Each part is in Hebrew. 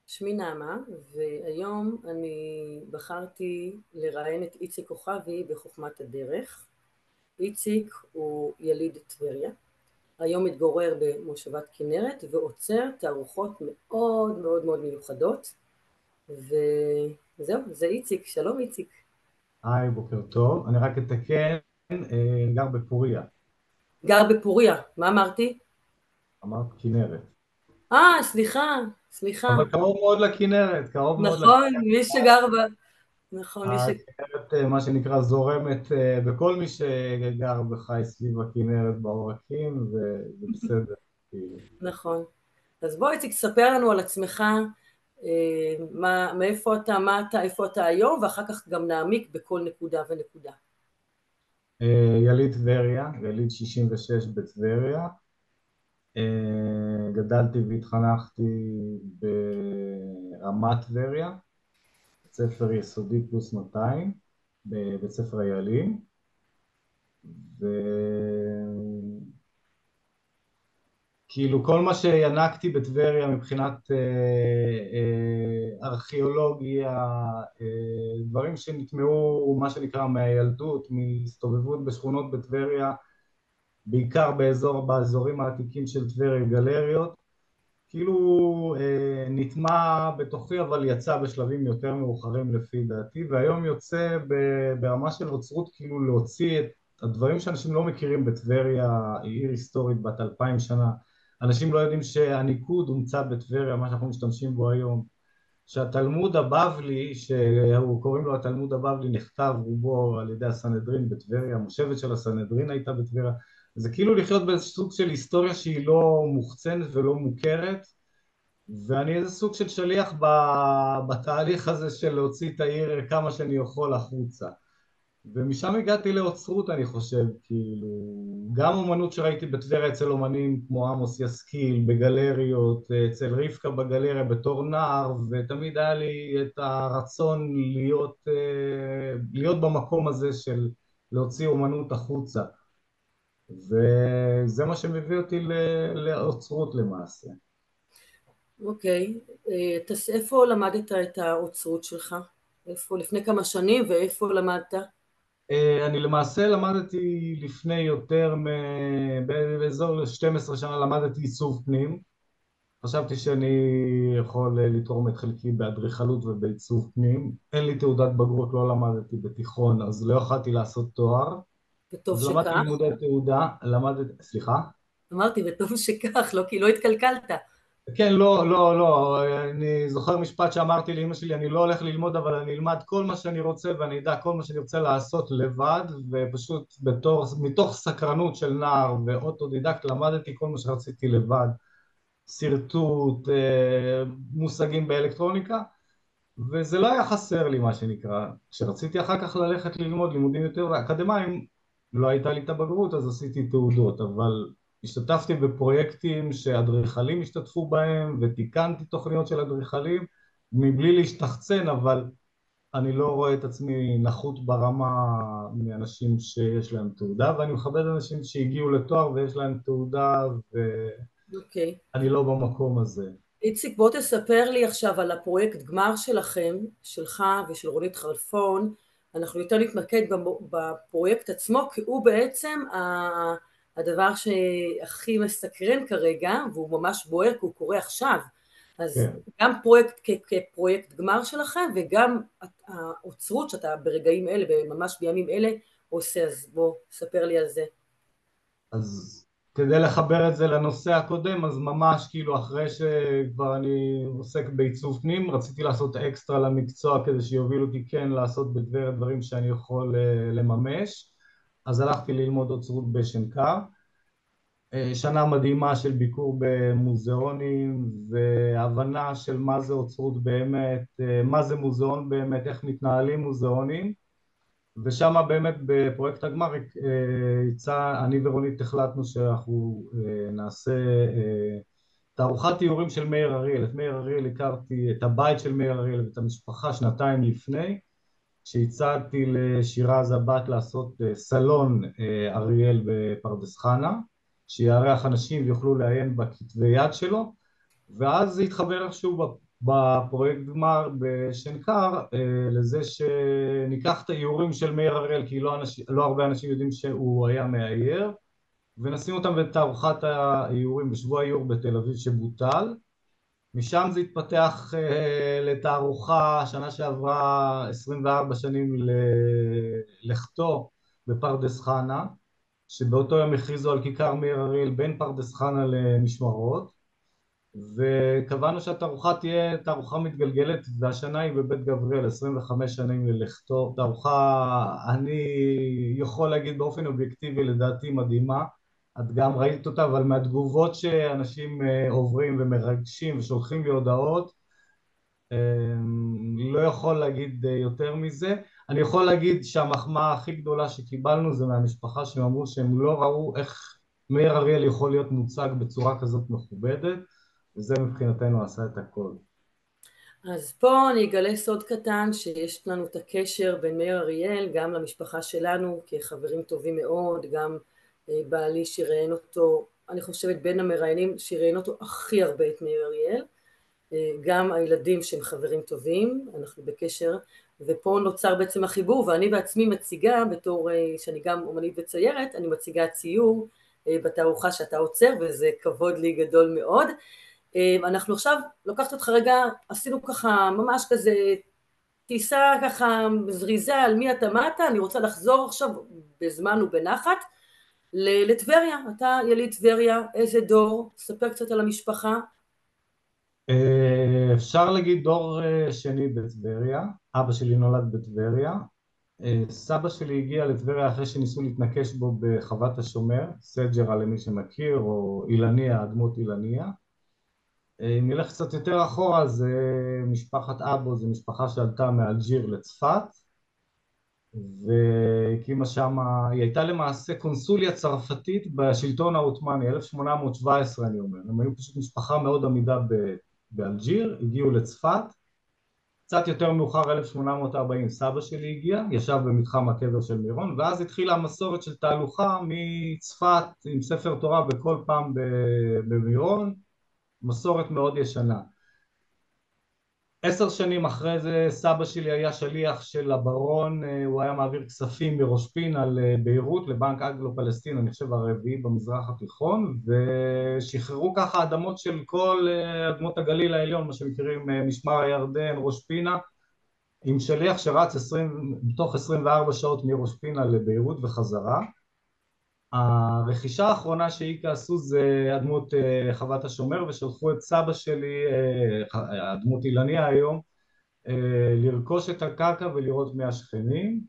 שמי נעמה, והיום אני בחרתי לראיין את איציק כוכבי בחוכמת הדרך. איציק הוא יליד טבריה, היום מתגורר במושבת כנרת ועוצר תערוכות מאוד מאוד מאוד מיוחדות, וזהו, זה איציק. שלום איציק. היי, בוקר טוב. אני רק אתקן, גר בפוריה. גר בפוריה, מה אמרתי? אמרת כנרת. סליחה, סליחה. אבל קרוב מאוד לכנרת, קרוב מאוד נכון, לכנרת. מי שגר ב... נכון, הכנרת, מה שנקרא, זורמת בכל מי שגר וחי סביב הכנרת בעורקים, וזה בסדר. כאילו. נכון. אז בוא איציק, תספר לנו על עצמך, מאיפה אתה, מה אתה, איפה אתה היום, ואחר כך גם נעמיק בכל נקודה ונקודה. יליד טבריה, יליד 66 בטבריה. גדלתי והתחנכתי ברמת טבריה, בית ספר יסודי פלוס 200, בבית ספר איילים. וכאילו כל מה שינקתי בטבריה מבחינת ארכיאולוגיה, דברים שנטמעו מה שנקרא מהילדות, מהסתובבות בשכונות בטבריה, בעיקר באזורים העתיקים של טבריה, גלריות, כאילו נטמע בתוכי, אבל יצא בשלבים יותר מאוחרים לפי דעתי, והיום יוצא ברמה של אוצרות, כאילו להוציא את הדברים שאנשים לא מכירים בטבריה, היא עיר היסטורית בת 2000 שנה. אנשים לא יודעים שהניקוד הומצא בטבריה, מה שאנחנו משתמשים בו היום, שהתלמוד הבבלי, שהוא קוראים לו התלמוד הבבלי, נכתב רובו על ידי הסנהדרין בטבריה, המושבת של הסנהדרין הייתה בטבריה. זה כאילו לחיות באיזה סוג של היסטוריה שהיא לא מוחצנת ולא מוכרת, ואני איזה סוג של שליח בתהליך הזה של להוציא את העיר כמה שאני יכול החוצה. ומשם הגעתי לאוצרות, אני חושב, כאילו, גם אומנות שראיתי בטבריה אצל אומנים כמו עמוס יסקיל, בגלריות, אצל רבקה בגלריה בתור נער, ותמיד היה לי את הרצון להיות במקום הזה של להוציא אומנות החוצה. וזה מה שמביא אותי לאוצרות למעשה. אוקיי, איפה למדת את האוצרות שלך? איפה, לפני כמה שנים, ואיפה למדת? אני למעשה למדתי לפני באזור 12 שנה למדתי עיצוב פנים. חשבתי שאני יכול לתרום את חלקי באדריכלות ובעיצוב פנים. אין לי תעודת בגרות, לא למדתי בתיכון, אז לא יכלתי לעשות תואר. וטוב אז למדתי שכך. לימודי תעודה, סליחה? אמרתי, וטוב שכך, לא כי לא התקלקלת. כן, לא, לא, לא, אני זוכר משפט שאמרתי לאמא שלי, אני לא הולך ללמוד, אבל אני אלמד כל מה שאני רוצה ואני אדע כל מה שאני רוצה לעשות לבד, ופשוט מתוך סקרנות של נער ואוטודידקט למדתי כל מה שרציתי לבד, שרטוט, מושגים באלקטרוניקה, וזה לא היה חסר לי מה שנקרא. כשרציתי אחר כך ללכת ללמוד לימודים יותר אקדמיים, לא הייתה לי את הבגרות, אז עשיתי תעודות, אבל השתתפתי בפרויקטים שאדריכלים השתתפו בהם, ותיקנתי תוכניות של אדריכלים, מבלי להשתחצן, אבל אני לא רואה את עצמי נחות ברמה מאנשים שיש להם תעודה, ואני מכבד אנשים שהגיעו לתואר ויש להם תעודה, אוקיי. ואני לא במקום הזה. איציק, בוא תספר לי עכשיו על הפרויקט גמר שלכם, שלך ושל רונית חלפון. אנחנו יותר נתמקד בפרויקט עצמו, כי הוא בעצם הדבר שהכי מסקרן כרגע, והוא ממש בוער, כי הוא קורה עכשיו. אז כן. גם פרויקט כפרויקט גמר שלכם, וגם האוצרות שאתה ברגעים אלה, ממש בימים אלה, עושה. אז בוא, ספר לי על זה. אז כדי לחבר את זה לנושא הקודם, אז ממש כאילו אחרי שכבר אני עוסק בעיצוב פנים, רציתי לעשות אקסטרה למקצוע כדי שיוביל אותי כן לעשות בטבריה דברים שאני יכול לממש, אז הלכתי ללמוד אוצרות בשנקר. שנה מדהימה של ביקור במוזיאונים והבנה של מה זה אוצרות באמת, מה זה מוזיאון באמת, איך מתנהלים מוזיאונים, ושם באמת בפרויקט הגמר אני ורונית החלטנו שאנחנו נעשה תערוכת תיאורים של מאיר אריאל. את מאיר אריאל הכרתי, את הבית של מאיר אריאל ואת המשפחה שנתיים לפני, שהצעתי לשירז הבת לעשות סלון אריאל בפרדס חנה, שיארח אנשים ויוכלו לעיין בכתבי יד שלו, ואז זה התחבר איכשהו בפרויקט גמר בשנקר לזה שניקח את האיורים של מאיר אריאל, כי לא הרבה אנשים יודעים שהוא היה מאייר, ונשים אותם בתערוכת האיורים בשבוע האיור בתל אביב שבוטל. משם זה התפתח לתערוכה שנה שעברה 24 שנים לכתו בפרדס חנה, שבאותו יום הכריזו על כיכר מאיר אריאל בין פרדס חנה למשמרות, וקבענו שהתערוכה תהיה תערוכה מתגלגלת, והשנה היא בבית גבריאל 25 שנים ללכתו. תערוכה, אני יכול להגיד באופן אובייקטיבי, לדעתי מדהימה. את גם ראית אותה, אבל מהתגובות שאנשים עוברים ומרגשים ושולחים לי הודעות, לא יכול להגיד יותר מזה. אני יכול להגיד שהמחמאה הכי גדולה שקיבלנו זה מהמשפחה, שהם אמרו שהם לא ראו איך מאיר אריאל יכול להיות מוצג בצורה כזאת מכובדת, וזה מבחינתנו עשה את הכל. אז פה אני אגלה סוד קטן, שיש לנו את הקשר בין מאיר אריאל גם למשפחה שלנו כחברים טובים מאוד, גם בעלי שראיין אותו, אני חושבת בין המראיינים שראיין אותו הכי הרבה את מאיר אריאל, גם הילדים שהם חברים טובים, אנחנו בקשר, ופה נוצר בעצם החיבור, ואני בעצמי מציגה, בתור שאני גם אומנית וציירת, אני מציגה ציור בתערוכה שאתה עוצר, וזה כבוד לי גדול מאוד. אנחנו עכשיו, לוקחת אותך רגע, עשינו ככה ממש כזה טיסה ככה זריזה על מי אתה מה אתה, אני רוצה לחזור עכשיו בזמן ובנחת לטבריה. אתה יליד טבריה, איזה דור? ספר קצת על המשפחה. אפשר להגיד דור שני בטבריה. אבא שלי נולד בטבריה. סבא שלי הגיע לטבריה אחרי שניסו להתנקש בו בחוות השומר, סג'רה למי שמכיר, או אילניה, אדמות אילניה. אם נלך קצת יותר אחורה, זה משפחת אבו, זו משפחה שעלתה מאלג'יר לצפת, והקימה שם, היא הייתה למעשה קונסוליה צרפתית בשלטון העות'מאני, 1817 אני אומר. הם היו פשוט משפחה מאוד עמידה באלג'יר, הגיעו לצפת. קצת יותר מאוחר, 1840, סבא שלי הגיע, ישב במתחם הקבר של מירון, ואז התחילה המסורת של תהלוכה מצפת עם ספר תורה בכל פעם במירון, מסורת מאוד ישנה. 10 שנים אחרי זה סבא שלי היה שליח של הברון, הוא היה מעביר כספים מראש פינה לביירות, לבנק אנגלו-פלסטין, אני חושב הרביעי במזרח התיכון, ושחררו ככה אדמות של כל אדמות הגליל העליון, מה שמכירים משמר הירדן, ראש פינה, עם שליח שרץ בתוך 24 שעות מראש פינה לביירות וחזרה. הרכישה האחרונה שאיקה עשו זה אדמות חוות השומר, ושלחו את סבא שלי, אדמות אילניה היום, לרכוש את הקרקע ולראות מי השכנים.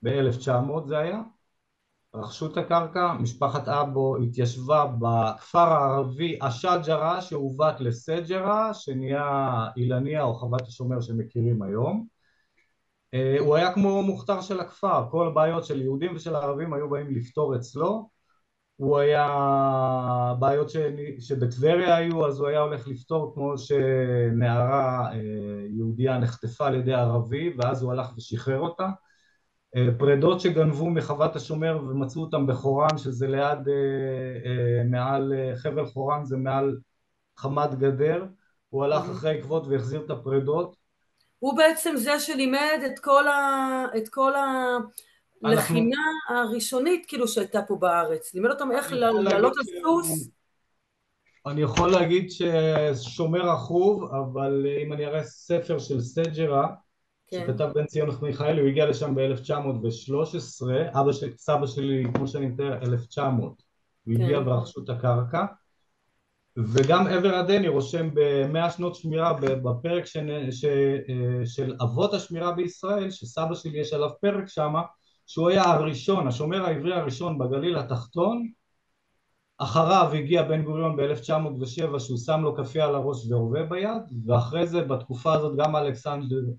ב-1900 זה היה, רכשו את הקרקע, משפחת אבו התיישבה בכפר הערבי השג'רה שהובט לסג'רה, שנהיה אילניה או חוות השומר שמכירים היום. הוא היה כמו מוכתר של הכפר, כל הבעיות של יהודים ושל ערבים היו באים לפתור אצלו. הוא היה, בעיות שבטבריה היו, אז הוא היה הולך לפתור, כמו שנערה יהודיה נחטפה על ידי ערבי, ואז הוא הלך ושחרר אותה. פרדות שגנבו מחוות השומר ומצאו אותם בחורן, שזה ליד, מעל חבל חורן, זה מעל חמת גדר, הוא הלך אחרי עקבות והחזיר את הפרדות. הוא בעצם זה שלימד את כל הלחימה הראשונית כאילו שהייתה פה בארץ, לימד אותם איך לעלות על סוס. אני יכול להגיד ששומר אחוב, אבל אם אני אראה ספר של סג'רה, שכתב בן ציון מיכאלי, הוא הגיע לשם ב-1913, סבא שלי, כמו שאני מתאר, 1900, הוא הגיע ורכשו את הקרקע, וגם עבר הדני רושם ב100 שנות שמירה בפרק של אבות השמירה בישראל, שסבא שלי יש עליו פרק שם, שהוא היה הראשון, השומר העברי הראשון בגליל התחתון. אחריו הגיע בן גוריון ב-1907 שהוא שם לו כפייה על הראש ורובה ביד, ואחרי זה בתקופה הזאת גם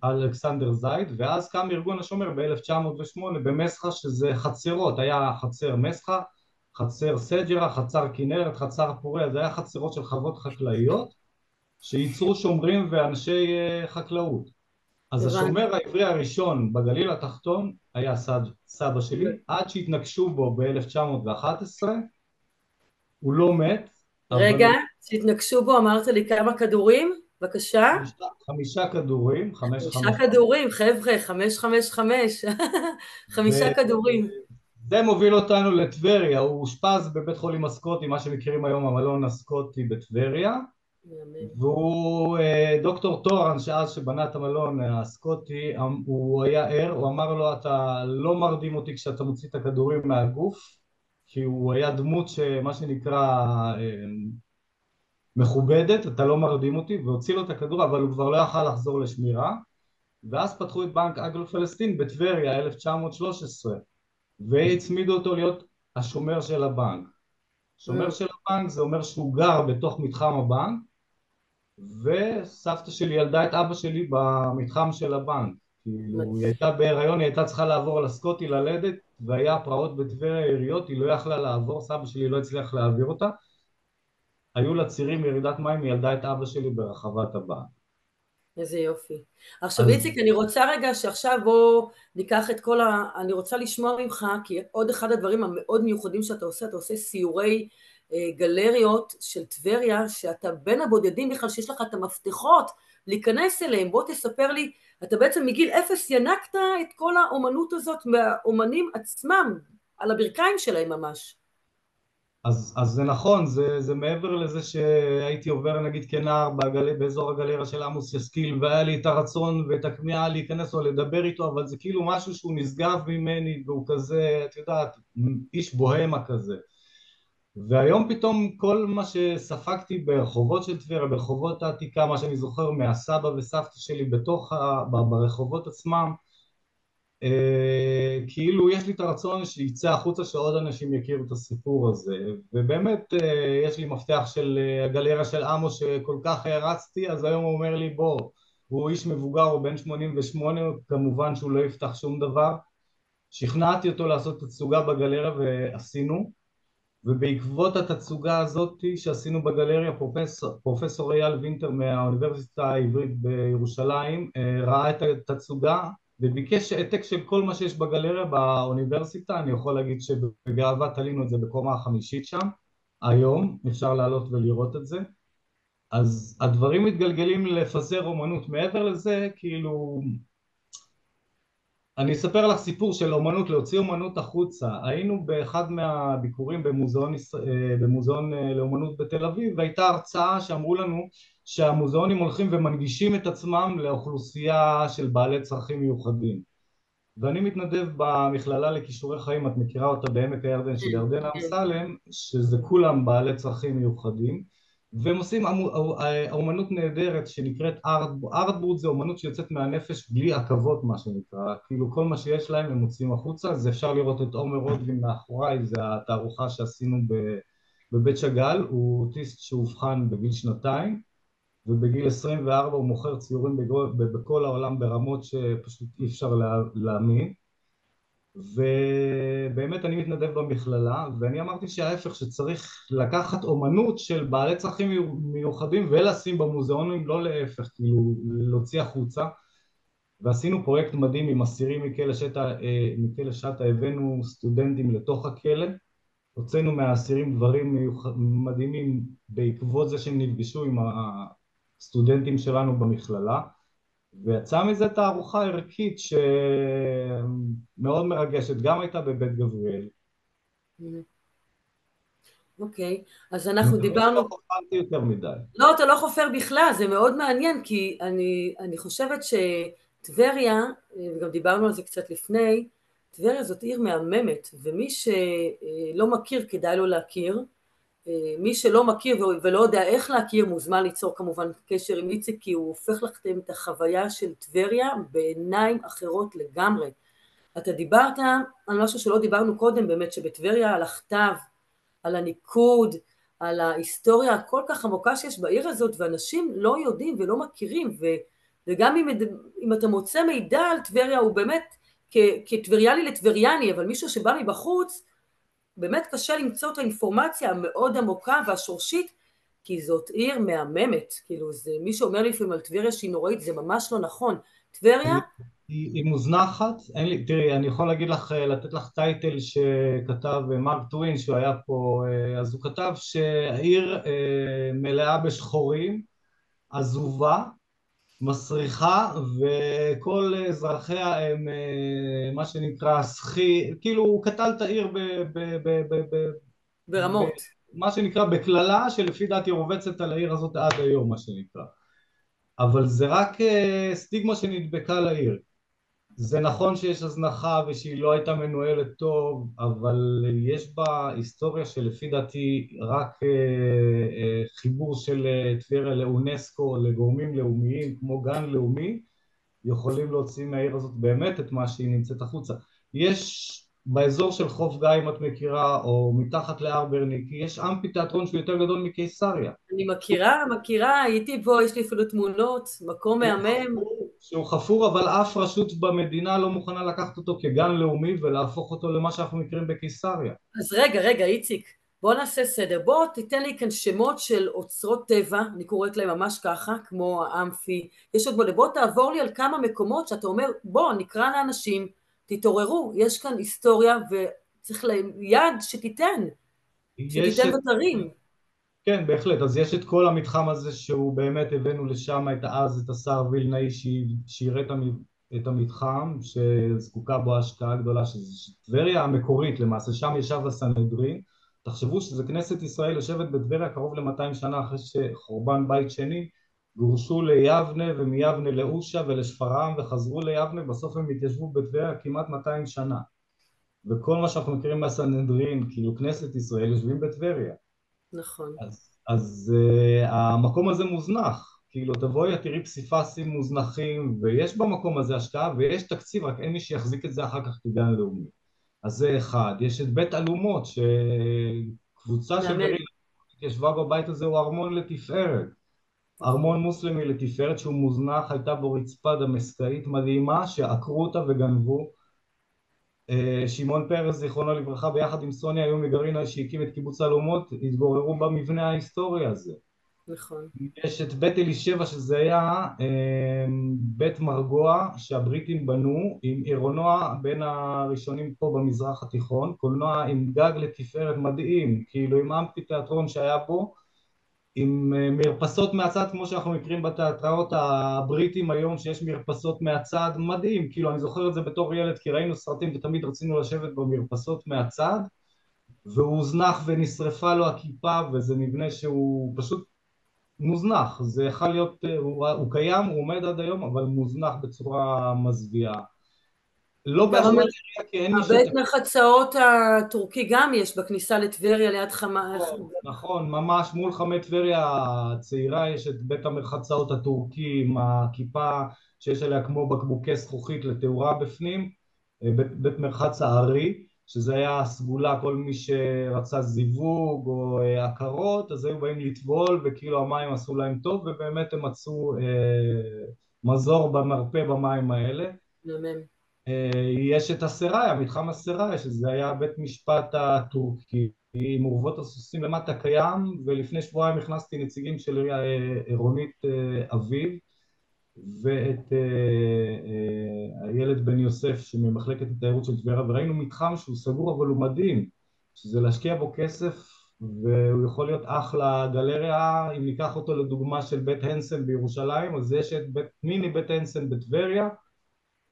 אלכסנדר זייד, ואז קם ארגון השומר ב-1908 במסחה, שזה חצרות, היה חצר מסחה, חצר סג'רה, חצר כנרת, חצר פוריה, זה היה חצרות של חוות חקלאיות שייצרו שומרים ואנשי חקלאות. אז השומר העברי הראשון בגליל התחתון היה סבא שלי, עד שהתנגשו בו ב-1911, הוא לא מת, רגע, אבל שהתנגשו בו, אמרת לי כמה כדורים? בבקשה. חמישה כדורים, חמש, חמישה חמש, חמש. כדורים, חבר'ה, 555. חמישה כדורים. וזה מוביל אותנו לטבריה, הוא אושפז בבית חולים הסקוטי, מה שמכירים היום המלון הסקוטי בטבריה, מהמם. והוא דוקטור טורן שאז שבנה את המלון הסקוטי, הוא היה ער, הוא אמר לו אתה לא מרדים אותי כשאתה מוציא את הכדורים מהגוף, כי הוא היה דמות שמה שנקרא מכובדת, אתה לא מרדים אותי, והוציא לו את הכדור אבל הוא כבר לא יכל לחזור לשמירה, ואז פתחו את בנק אגרו פלסטין בטבריה 1913 והצמידו אותו להיות השומר של הבנק. שומר Mm. של הבנק זה אומר שהוא גר בתוך מתחם הבנק, וסבתא שלי ילדה את אבא שלי במתחם של הבנק. כאילו היא הייתה בהיריון, היא הייתה צריכה לעבור לסקוטי ללדת, והיה פרעות בטבריה עיריות, היא לא יכלה לעבור, סבא שלי לא הצליח להעביר אותה, היו לה צירים ירידת מים, היא ילדה את אבא שלי ברחבת הבנק. איזה יופי. עכשיו אז איציק, אני רוצה רגע שעכשיו בוא ניקח את כל אני רוצה לשמוע ממך, כי עוד אחד הדברים המאוד מיוחדים שאתה עושה, אתה עושה סיורי גלריות של טבריה, שאתה בין הבודדים בכלל שיש לך את המפתחות להיכנס אליהם. בוא תספר לי, אתה בעצם מגיל אפס ינקת את כל האומנות הזאת מהאומנים עצמם, על הברכיים שלהם ממש. אז זה נכון, זה מעבר לזה שהייתי עובר נגיד כנער באזור הגלריה של עמוס יסקיל והיה לי את הרצון ואת הכמיהה להיכנס או לדבר איתו, אבל זה כאילו משהו שהוא נשגב ממני והוא כזה, את יודעת, איש בוהמה כזה. והיום פתאום כל מה שספגתי ברחובות של טבריה, ברחובות העתיקה, מה שאני זוכר מהסבא וסבתא שלי ברחובות עצמם, כאילו יש לי את הרצון שיצא החוצה שעוד אנשים יכירו את הסיפור הזה, ובאמת יש לי מפתח של הגלריה של עמוס שכל כך הערצתי, אז היום הוא אומר לי בוא, הוא איש מבוגר, הוא בן 88, כמובן שהוא לא יפתח שום דבר, שכנעתי אותו לעשות תצוגה בגלריה ועשינו, ובעקבות התצוגה הזאת שעשינו בגלריה פרופסור אייל וינטר מהאוניברסיטה העברית בירושלים ראה את התצוגה וביקש העתק של כל מה שיש בגלריה באוניברסיטה. אני יכול להגיד שבגאווה תלינו את זה בקומה החמישית שם, היום אפשר לעלות ולראות את זה. אז הדברים מתגלגלים לפזר אומנות. מעבר לזה, כאילו אני אספר לך סיפור של אומנות, להוציא אומנות החוצה. היינו באחד מהביקורים במוזיאון לאומנות בתל אביב, והייתה הרצאה שאמרו לנו שהמוזיאונים הולכים ומנגישים את עצמם לאוכלוסייה של בעלי צרכים מיוחדים. ואני מתנדב במכללה לכישורי חיים, את מכירה אותה בעמק הירדן של כן, ירדן כן. אמסלם, שזה כולם בעלי צרכים מיוחדים, והם עושים אומנות נהדרת שנקראת ארטבורד. זה אומנות שיוצאת מהנפש בלי עכבות מה שנקרא, כאילו כל מה שיש להם הם מוצאים החוצה. אז אפשר לראות את עומר רודבין מאחוריי, זה התערוכה שעשינו בבית שאגאל. הוא אוטיסט שאובחן בגיל שנתיים, ובגיל 24 הוא מוכר ציורים בכל העולם ברמות שפשוט אי אפשר להאמין. ובאמת אני מתנדב במכללה, ואני אמרתי שההפך, שצריך לקחת אומנות של בעלי צרכים מיוחדים ולשים במוזיאונים, לא להפך, כאילו להוציא החוצה. ועשינו פרויקט מדהים עם אסירים מכלא שטה, הבאנו סטודנטים לתוך הכלא, הוצאנו מהאסירים דברים מדהימים בעקבות זה שהם נפגשו עם הסטודנטים שלנו במכללה, ויצאה מזה תערוכה ערכית שמאוד מרגשת, גם הייתה בבית גבריאל. אוקיי, אז אני אנחנו מקווה שלא דיברנו. חפרתי יותר מדי. לא, אתה לא חופר בכלל, זה מאוד מעניין, כי אני חושבת שטבריה, וגם דיברנו על זה קצת לפני, טבריה זאת עיר מהממת, ומי שלא מכיר כדאי לו להכיר, מי שלא מכיר ולא יודע איך להכיר מוזמן ליצור כמובן קשר עם איציק, כי הוא הופך לכם את החוויה של טבריה בעיניים אחרות לגמרי. אתה דיברת על משהו שלא דיברנו קודם, באמת שבטבריה על הכתב, על הניקוד, על ההיסטוריה הכל כך עמוקה שיש בעיר הזאת, ואנשים לא יודעים ולא מכירים, וגם אם אתה מוצא מידע על טבריה, הוא באמת כטבריאלי לטבריאני, אבל מישהו שבא מבחוץ, באמת קשה למצוא את האינפורמציה המאוד עמוקה והשורשית, כי זאת עיר מהממת, כאילו זה, מי שאומר לי לפעמים על טבריה שהיא נוראית, זה ממש לא נכון. טבריה, היא מוזנחת, אין לי, תראי, אני יכול להגיד לך, לתת לך טייטל שכתב מרק טווין שהוא היה פה, אז הוא כתב שהעיר מלאה בשחורים, עזובה, מסריחה, וכל אזרחיה הם מה שנקרא סחי, כאילו הוא קטל את העיר ברמות. מה שנקרא בקללה שלפי דעתי רובצת על העיר הזאת עד היום מה שנקרא, אבל זה רק סטיגמה שנדבקה לעיר. זה נכון שיש הזנחה ושהיא לא הייתה מנוהלת טוב, אבל יש בה היסטוריה שלפי דעתי רק חיבור של טבריה לאונסקו, לגורמים לאומיים כמו גן לאומי, יכולים להוציא מהעיר הזאת באמת את מה שהיא נמצאת החוצה. יש באזור של חוף גיא, אם את מכירה, או מתחת להר ברניקי, יש אמפי תיאטרון שהוא יותר גדול מקיסריה. אני מכירה, מכירה, הייתי פה, יש לי אפילו תמונות, מקום מהמם. שהוא חפור, אבל אף רשות במדינה לא מוכנה לקחת אותו כגן לאומי ולהפוך אותו למה שאנחנו מכירים בקיסריה. אז רגע, איציק, בוא נעשה סדר. בוא תיתן לי כאן שמות של אוצרות טבע, אני קוראת להם ממש ככה, כמו האמפי. יש עוד בוא תעבור לי על כמה מקומות שאתה אומר, בוא נקרא לאנשים, תתעוררו, יש כאן היסטוריה וצריך להם יד יש שתיתן את ותרים. כן, בהחלט. אז יש את כל המתחם הזה שהוא באמת הבאנו לשם אז את השר וילנאי שיראה את המתחם שזקוקה בו השקעה גדולה, שזה טבריה המקורית למעשה, שם ישב הסנהדרין. תחשבו שזה כנסת ישראל יושבת בטבריה קרוב ל-200 שנה אחרי שחורבן בית שני, גורשו ליבנה ומיבנה לאושה ולשפרעם וחזרו ליבנה, בסוף הם התיישבו בטבריה כמעט 200 שנה. וכל מה שאנחנו מכירים מהסנהדרין, כאילו כנסת ישראל, יושבים בטבריה. נכון. המקום הזה מוזנח, כאילו תבואי תראי פסיפסים מוזנחים ויש במקום הזה השקעה ויש תקציב, רק אין מי שיחזיק את זה אחר כך כגן לאומי. אז זה אחד. יש את בית אלומות שקבוצה של מהמם. גרעין ישבה בבית הזה, הוא ארמון לתפארת, נכון. ארמון מוסלמי לתפארת שהוא מוזנח, הייתה בו רצפה דמשקאית מדהימה שעקרו אותה וגנבו. שמעון פרס זיכרונו לברכה ביחד עם סוניה היו מגרעין שהקים את קיבוץ אלומות, התגוררו במבנה ההיסטורי הזה. נכון. יש את בית אלישבע שזה היה בית מרגוע שהבריטים בנו עם עירונוע בין הראשונים פה במזרח התיכון, קולנוע עם גג לתפארת מדהים, כאילו עם אמפי תיאטרון שהיה בו, עם מרפסות מהצד כמו שאנחנו מכירים בתיאטראות הבריטים היום שיש מרפסות מהצד, מדהים, כאילו אני זוכר את זה בתור ילד כי ראינו סרטים ותמיד רצינו לשבת במרפסות מהצד, והוא הוזנח ונשרפה לו הכיפה וזה מבנה שהוא פשוט מוזנח, זה יכול להיות, הוא קיים, הוא עומד עד היום אבל מוזנח בצורה מזוויעה, לא גם באשמת עירייה כי אין מי הבית מרחצאות הטורקי גם יש בכניסה לטבריה ליד חמה. נכון, נכון, ממש מול חמי טבריה הצעירה יש את בית המרחצאות הטורקי עם הכיפה שיש עליה כמו בקבוקי זכוכית לתאורה בפנים, בית מרחץ הארי, שזה היה סגולה, כל מי שרצה זיווג או עקרות אז היו באים לטבול וכאילו המים עשו להם טוב ובאמת הם מצאו מזור במרפא במים האלה. יש את הסיראיה, מתחם הסיראיה, שזה היה בית משפט הטורקי עם אורוות הסוסים למטה קיים, ולפני שבועיים הכנסתי נציגים של רונית אביב ואת הילד בן יוסף שממחלקת התיירות של טבריה, וראינו מתחם שהוא סגור אבל הוא מדהים, שזה להשקיע בו כסף והוא יכול להיות אחלה גלריה. אם ניקח אותו לדוגמה של בית הנסן בירושלים, אז יש את מיני בית הנסן בטבריה,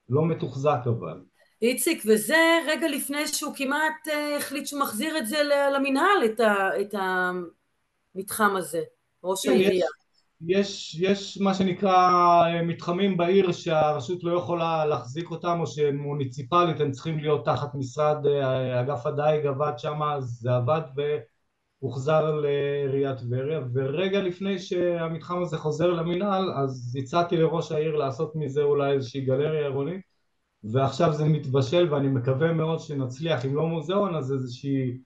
לא מתוחזק אבל. איציק, וזה רגע לפני שהוא כמעט החליט שהוא מחזיר את זה למנהל, את המתחם הזה, ראש כן, העירייה. יש מה שנקרא מתחמים בעיר שהרשות לא יכולה להחזיק אותם או שמוניציפלית הם צריכים להיות תחת משרד, אגף הדייג עבד שם, אז זה עבד והוחזר לעיריית טבריה, ורגע לפני שהמתחם הזה חוזר למינהל אז הצעתי לראש העיר לעשות מזה אולי איזושהי גלריה עירונית, ועכשיו זה מתבשל ואני מקווה מאוד שנצליח, אם לא מוזיאון אז איזושהי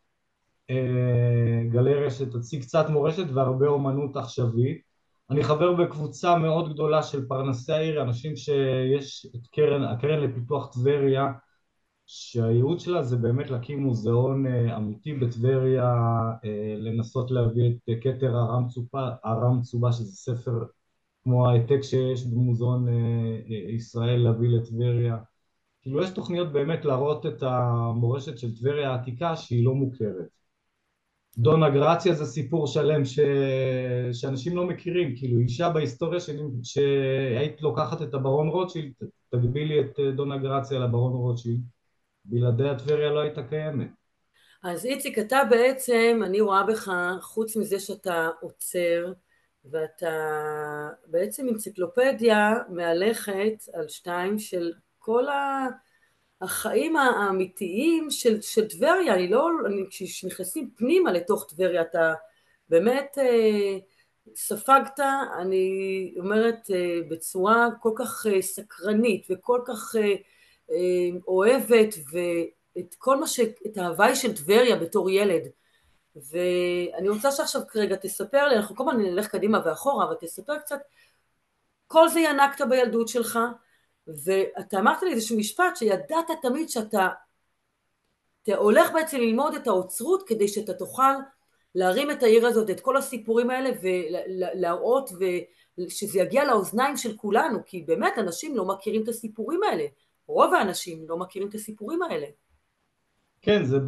גלריה שתציג קצת מורשת והרבה אומנות עכשווית. אני חבר בקבוצה מאוד גדולה של פרנסי העיר, אנשים שיש את הקרן לפיתוח טבריה, שהייעוד שלה זה באמת להקים מוזיאון אמיתי בטבריה, לנסות להביא את כתר ארם צובה, שזה ספר כמו העתק שיש במוזיאון ישראל, להביא לטבריה. כאילו יש תוכניות באמת להראות את המורשת של טבריה העתיקה שהיא לא מוכרת. דונה גרציה זה סיפור שלם שאנשים לא מכירים, כאילו אישה בהיסטוריה שהיית לוקחת את הברון רוטשילד, תגבילי את דונה גרציה לברון רוטשילד, בלעדיה טבריה לא הייתה קיימת. אז איציק, אתה בעצם, אני רואה בך, חוץ מזה שאתה עוצר, ואתה בעצם אנציקלופדיה מהלכת על שתיים של כל החיים האמיתיים של טבריה. אני לא, כשנכנסים פנימה לתוך טבריה, אתה באמת ספגת, אני אומרת, בצורה כל כך סקרנית וכל כך אוהבת, ואת כל מה את ההוואי של טבריה בתור ילד. ואני רוצה שעכשיו כרגע תספר לי, אנחנו כל הזמן נלך קדימה ואחורה, אבל תספר קצת, כל זה ינקת בילדות שלך, ואתה אמרת לי איזשהו משפט שידעת תמיד שאתה הולך בעצם ללמוד את האוצרות כדי שאתה תוכל להרים את העיר הזאת, את כל הסיפורים האלה ולהראות ושזה יגיע לאוזניים של כולנו, כי באמת אנשים לא מכירים את הסיפורים האלה, רוב האנשים לא מכירים את הסיפורים האלה. כן, זה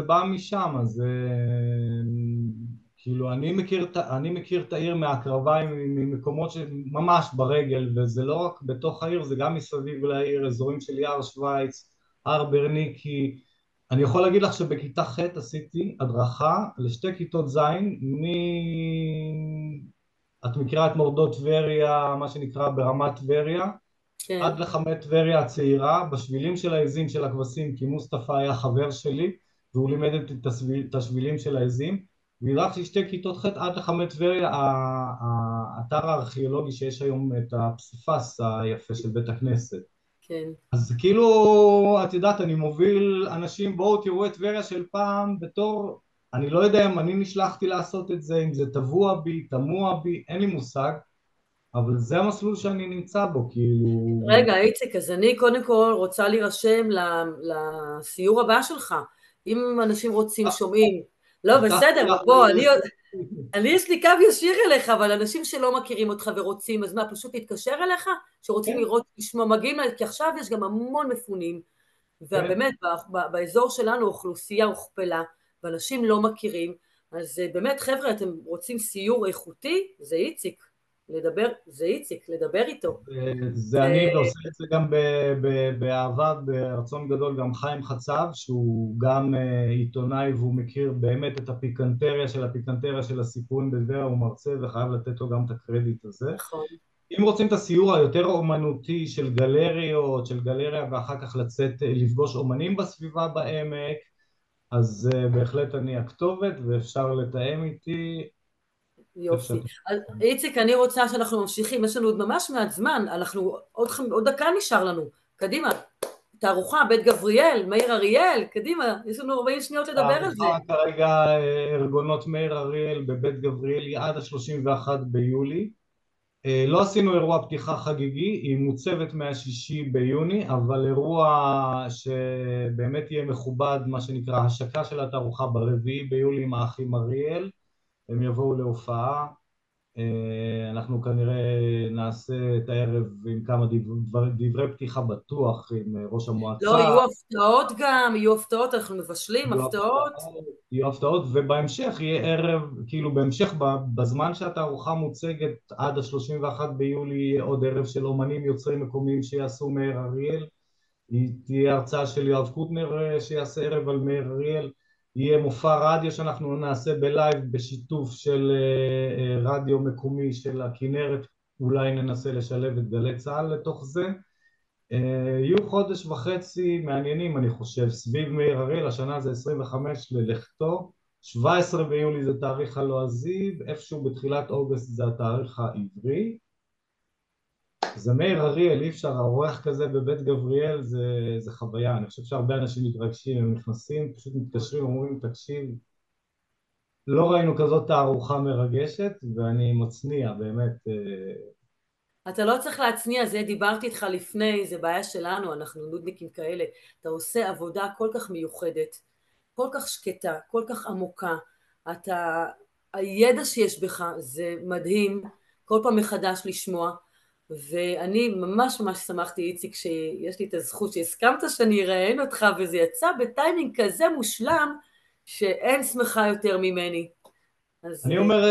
בא משם, אז כאילו אני מכיר את העיר מהקרביים, ממקומות שממש ברגל, וזה לא רק בתוך העיר, זה גם מסביב לעיר, אזורים של יער שווייץ, הר ברניקי. אני יכול להגיד לך שבכיתה ח' עשיתי הדרכה לשתי כיתות ז', את מכירה את מורדות טבריה, מה שנקרא ברמת טבריה, כן, עד לחמת טבריה הצעירה, בשבילים של העזים של הכבשים, כי מוסטפא היה חבר שלי, והוא לימד את השבילים של העזים, והדרכתי שתי כיתות ח' עד לחמת טבריה, האתר הארכיאולוגי שיש היום, את הפסיפס היפה של בית הכנסת. כן. אז כאילו, את יודעת, אני מוביל אנשים, בואו תראו את טבריה של פעם בתור, אני לא יודע אם אני נשלחתי לעשות את זה, אם זה טבוע בי, תמוה בי, אין לי מושג, אבל זה המסלול שאני נמצא בו, כאילו... רגע, איציק, אז אני קודם כל רוצה להירשם לסיור הבא שלך. אם אנשים רוצים, שומעים. לא, הבטחתי בסדר, לך, בוא, אני יש לי קו ישיר אליך, אבל אנשים שלא מכירים אותך ורוצים, אז מה, פשוט להתקשר אליך? שרוצים כן, לראות, לשמוע, מגיעים, כי עכשיו יש גם המון מפונים, כן. ובאמת, באזור שלנו אוכלוסייה הוכפלה, ואנשים לא מכירים, אז באמת, חבר'ה, אתם רוצים סיור איכותי? זה איציק. זה איציק, לדבר איתו. זה אני, ועושה את זה גם באהבה, ברצון גדול, גם חיים חצב, שהוא גם עיתונאי והוא מכיר באמת את הפיקנטריה של הסיפורים בטבריה, הוא מרצה וחייב לתת לו גם את הקרדיט הזה. נכון. אם רוצים את הסיור היותר אומנותי של גלריות, של גלריה, ואחר כך לצאת לפגוש אומנים בסביבה בעמק, אז בהחלט אני הכתובת ואפשר לתאם איתי איפה יופי. שאתם... אז, איציק, אני רוצה שאנחנו ממשיכים, יש לנו עוד ממש מעט זמן, אנחנו, עוד דקה נשאר לנו. קדימה, תערוכה, בית גבריאל, מאיר אריאל, קדימה, יש לנו 40 שניות לדבר על זה. תערוכה כרגע ארגונות מאיר אריאל בבית גבריאלי עד ה-31 ביולי. לא עשינו אירוע פתיחה חגיגי, היא מוצבת מה-6 ביוני, אבל אירוע שבאמת יהיה מכובד, מה שנקרא השקה של התערוכה ב4 ביולי עם האחים אריאל, הם יבואו להופעה. אנחנו כנראה נעשה את הערב עם כמה דברי פתיחה בטוח עם ראש לא, המועצה. יהיו הפתעות גם, יהיו הפתעות, אנחנו מבשלים יהיו הפתעות. הפתעות, יהיו הפתעות, ובהמשך יהיה ערב, כאילו בהמשך, בזמן שהתערוכה מוצגת עד ה-31 ביולי, יהיה עוד ערב של אומנים יוצרי מקומיים שיעשו מאיר אריאל, תהיה הרצאה של יואב קוטנר שיעשה ערב על מאיר אריאל, יהיה מופע רדיו שאנחנו נעשה בלייב בשיתוף של רדיו מקומי של הכנרת, אולי ננסה לשלב את גלי צה"ל לתוך זה. יהיו חודש וחצי מעניינים אני חושב סביב מאיר אריאל, השנה זה 25 ללכתו, 17 ביולי זה תאריך הלועזי, איפשהו בתחילת אוגוסט זה התאריך העברי. זה מאיר אריאל, אי אפשר, האורח כזה בבית גבריאל זה חוויה, אני חושב שהרבה אנשים מתרגשים, הם נכנסים, פשוט מתקשרים, אומרים תקשיב, לא ראינו כזאת תערוכה מרגשת, ואני מצניע באמת, אתה לא צריך להצניע, זה דיברתי איתך לפני, זה בעיה שלנו, אנחנו נודניקים כאלה. אתה עושה עבודה כל כך מיוחדת, כל כך שקטה, כל כך עמוקה. אתה, הידע שיש בך זה מדהים, כל פעם מחדש לשמוע. ואני ממש ממש שמחתי, איציק, שיש לי את הזכות שהסכמת שאני אראיין אותך, וזה יצא בטיימינג כזה מושלם, שאין שמחה יותר ממני. אז אני אומר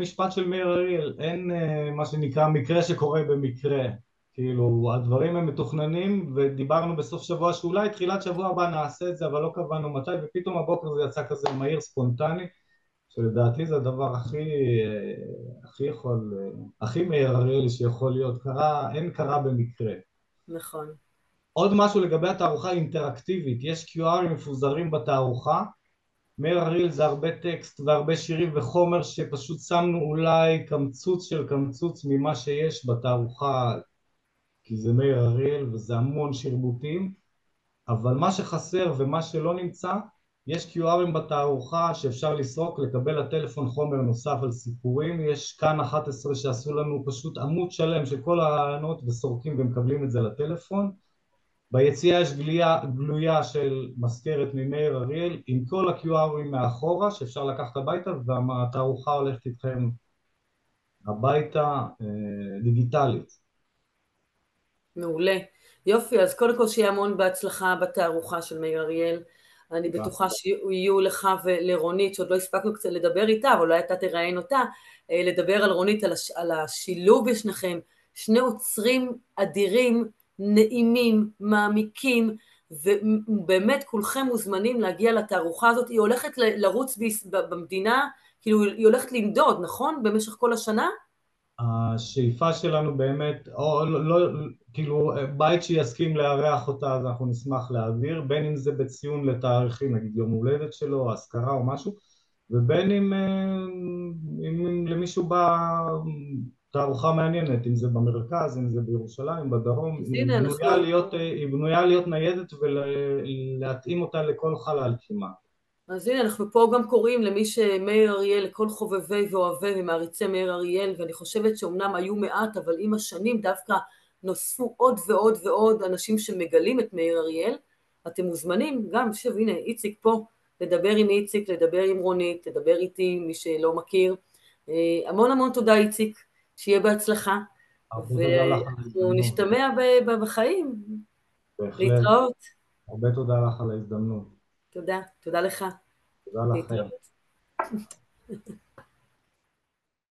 משפט של מאיר אריאל, אין מה שנקרא מקרה שקורה במקרה. כאילו, הדברים הם מתוכננים, ודיברנו בסוף שבוע שאולי תחילת שבוע הבא נעשה את זה, אבל לא קבענו מתי, ופתאום הבוקר זה יצא כזה מהיר, ספונטני, שלדעתי זה הדבר הכי יכול, הכי מאיר אריאלי שיכול להיות. קרה במקרה. נכון. עוד משהו לגבי התערוכה האינטראקטיבית, יש QRים מפוזרים בתערוכה. מאיר אריאל זה הרבה טקסט והרבה שירים וחומר שפשוט שמנו אולי קמצוץ של קמצוץ ממה שיש בתערוכה, כי זה מאיר אריאל וזה המון שרבוטים, אבל מה שחסר ומה שלא נמצא, יש QRים בתערוכה שאפשר לסרוק, לקבל לטלפון חומר נוסף על סיפורים. יש כאן 11 שעשו לנו פשוט עמוד שלם של כל הרעיונות וסורקים ומקבלים את זה לטלפון. ביציאה יש גלויה של מזכרת ממאיר אריאל עם כל ה-QRים מאחורה שאפשר לקחת הביתה, והתערוכה הולכת איתכם הביתה דיגיטלית. מעולה. יופי, אז קודם כל שיהיה המון בהצלחה בתערוכה של מאיר אריאל. אני בטוחה שיהיו לך ולרונית, שעוד לא הספקנו קצת לדבר איתה, אבל אולי אתה תראיין אותה, לדבר על רונית, על השילוב בשניכם, שני עוצרים אדירים, נעימים, מעמיקים, ובאמת כולכם מוזמנים להגיע לתערוכה הזאת. היא הולכת לרוץ במדינה, כאילו היא הולכת לנדוד, נכון? במשך כל השנה? השאיפה שלנו באמת, או לא, כאילו בית שיסכים לארח אותה אז אנחנו נשמח להעביר, בין אם זה בציון לתאריכים, נגיד יום הולדת שלו, אזכרה או משהו, ובין אם למישהו בא תערוכה מעניינת, אם זה במרכז, אם זה בירושלים, בדרום, אז הנה אנחנו... היא בנויה להיות ניידת ולהתאים אותה לכל חלל כמעט. אז הנה, אנחנו פה גם קוראים למי שמאיר אריאל, לכל חובבי ואוהבי ומעריצי מאיר אריאל, ואני חושבת שאומנם היו מעט, אבל עם השנים דווקא נוספו עוד ועוד ועוד אנשים שמגלים את מאיר אריאל. אתם מוזמנים, גם, שוב, הנה, איציק פה, לדבר עם איציק, לדבר עם רונית, לדבר איתי, מי שלא מכיר. המון המון תודה, איציק, שיהיה בהצלחה, הרבה תודה לך על ואנחנו ההזדמנות. נשתמע בחיים. בהחלט. להתראות. הרבה תודה לך על ההזדמנות. תודה, תודה לך. תודה לכם. להתראות.